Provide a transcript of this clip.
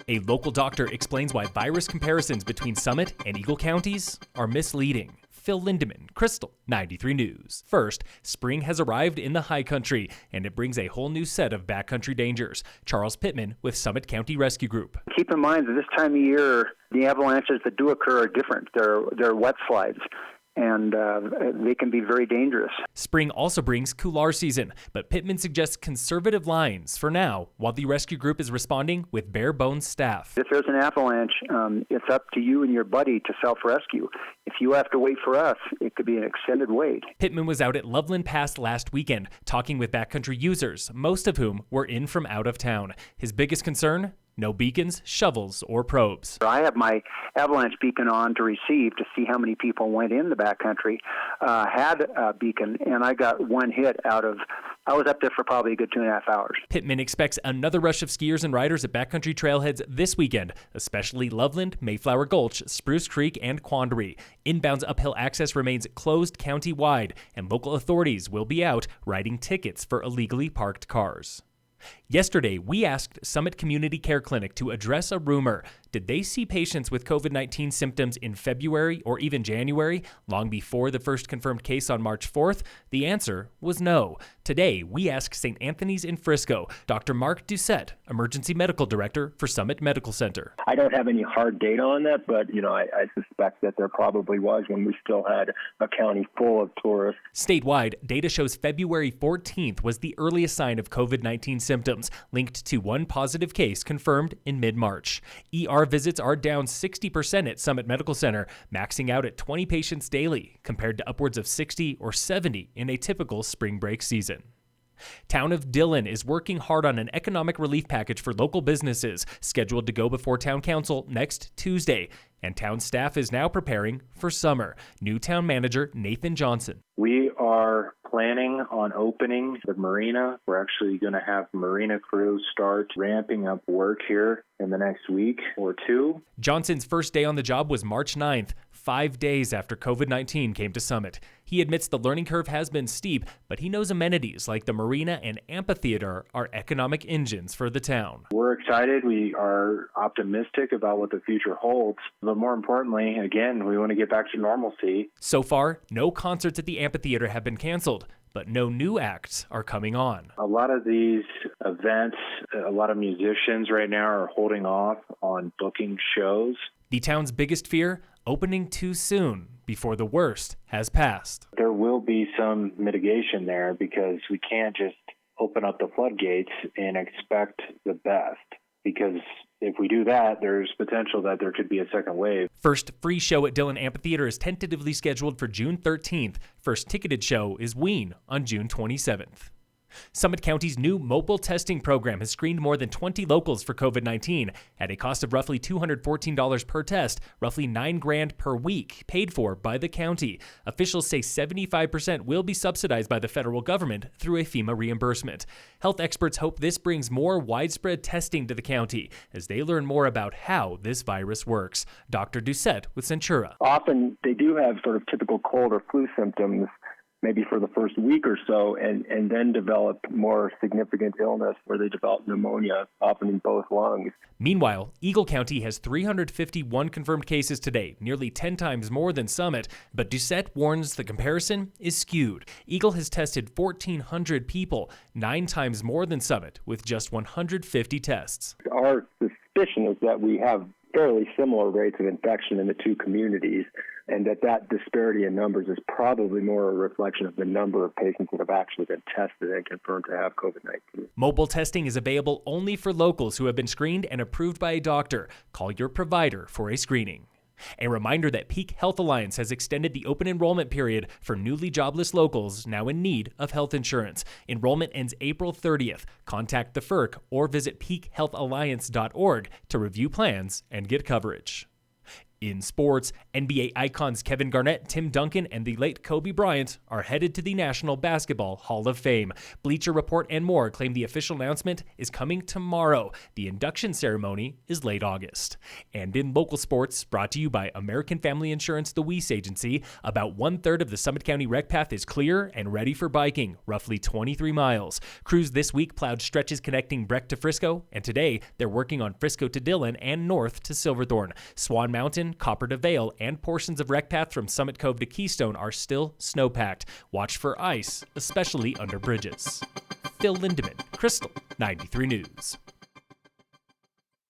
A local doctor explains why virus comparisons between Summit and Eagle counties are misleading. Phil Lindeman, Krystal, 93 News. First, spring has arrived in the high country, and it brings a whole new set of backcountry dangers. Charles Pittman with Summit County Rescue Group. Keep in mind that this time of year, the avalanches that do occur are different. They're wet slides, and they can be very dangerous. Spring also brings coular season, but Pittman suggests conservative lines for now, while the rescue group is responding with bare-bones staff. If there's an avalanche, it's up to you and your buddy to self-rescue. If you have to wait for us, it could be an extended wait. Pittman was out at Loveland Pass last weekend, talking with backcountry users, most of whom were in from out of town. His biggest concern? No beacons, shovels, or probes. I have my avalanche beacon on to receive to see how many people went in the backcountry, had a beacon, and I got one hit I was up there for probably a good 2.5 hours. Pittman expects another rush of skiers and riders at backcountry trailheads this weekend, especially Loveland, Mayflower Gulch, Spruce Creek, and Quandary. Inbounds uphill access remains closed county-wide, and local authorities will be out writing tickets for illegally parked cars. Yesterday, we asked Summit Community Care Clinic to address a rumor. Did they see patients with COVID-19 symptoms in February or even January, long before the first confirmed case on March 4th? The answer was no. Today, we asked St. Anthony's in Frisco, Dr. Mark Doucette, Emergency Medical Director for Summit Medical Center. I don't have any hard data on that, but I suspect that there probably was when we still had a county full of tourists. Statewide, data shows February 14th was the earliest sign of COVID-19 symptoms, linked to one positive case confirmed in mid-March. ER visits are down 60% at Summit Medical Center, maxing out at 20 patients daily, compared to upwards of 60 or 70 in a typical spring break season. Town of Dillon is working hard on an economic relief package for local businesses, scheduled to go before Town Council next Tuesday, and town staff is now preparing for summer. New town manager Nathan Johnson. We are planning on opening the marina. We're actually going to have marina crews start ramping up work here in the next week or two. Johnson's first day on the job was March 9th, 5 days after COVID-19 came to Summit. He admits the learning curve has been steep, but he knows amenities like the marina and amphitheater are economic engines for the town. We're excited. We are optimistic about what the future holds. But more importantly, again, we want to get back to normalcy. So far, no concerts at the amphitheater have been canceled, but no new acts are coming on. A lot of these events, a lot of musicians right now are holding off on booking shows. The town's biggest fear? Opening too soon, before the worst has passed. There will be some mitigation there because we can't just open up the floodgates and expect the best. Because if we do that, there's potential that there could be a second wave. First free show at Dillon Amphitheater is tentatively scheduled for June 13th. First ticketed show is Ween on June 27th. Summit County's new mobile testing program has screened more than 20 locals for COVID-19 at a cost of roughly $214 per test, roughly $9,000 per week, paid for by the county. Officials say 75% will be subsidized by the federal government through a FEMA reimbursement. Health experts hope this brings more widespread testing to the county as they learn more about how this virus works. Dr. Doucette with Centura. Often they do have sort of typical cold or flu symptoms, maybe for the first week or so, and then develop more significant illness where they develop pneumonia, often in both lungs. Meanwhile, Eagle County has 351 confirmed cases today, nearly 10 times more than Summit, but Doucette warns the comparison is skewed. Eagle has tested 1,400 people, 9 times more than Summit, with just 150 tests. Our suspicion is that we have fairly similar rates of infection in the two communities, and that disparity in numbers is probably more a reflection of the number of patients that have actually been tested and confirmed to have COVID-19. Mobile testing is available only for locals who have been screened and approved by a doctor. Call your provider for a screening. A reminder that Peak Health Alliance has extended the open enrollment period for newly jobless locals now in need of health insurance. Enrollment ends April 30th. Contact the FERC or visit peakhealthalliance.org to review plans and get coverage. In sports, NBA icons Kevin Garnett, Tim Duncan, and the late Kobe Bryant are headed to the National Basketball Hall of Fame. Bleacher Report and more claim the official announcement is coming tomorrow. The induction ceremony is late August. And in local sports, brought to you by American Family Insurance, the Weiss Agency, about 1/3 of the Summit County recpath is clear and ready for biking, roughly 23 miles. Crews this week plowed stretches connecting Breck to Frisco, and today they're working on Frisco to Dillon and north to Silverthorne. Swan Mountain, Copper to Vale, and portions of recpath from Summit Cove to Keystone are still snowpacked. Watch for ice, especially under bridges. Phil Lindemann, Krystal, 93 News.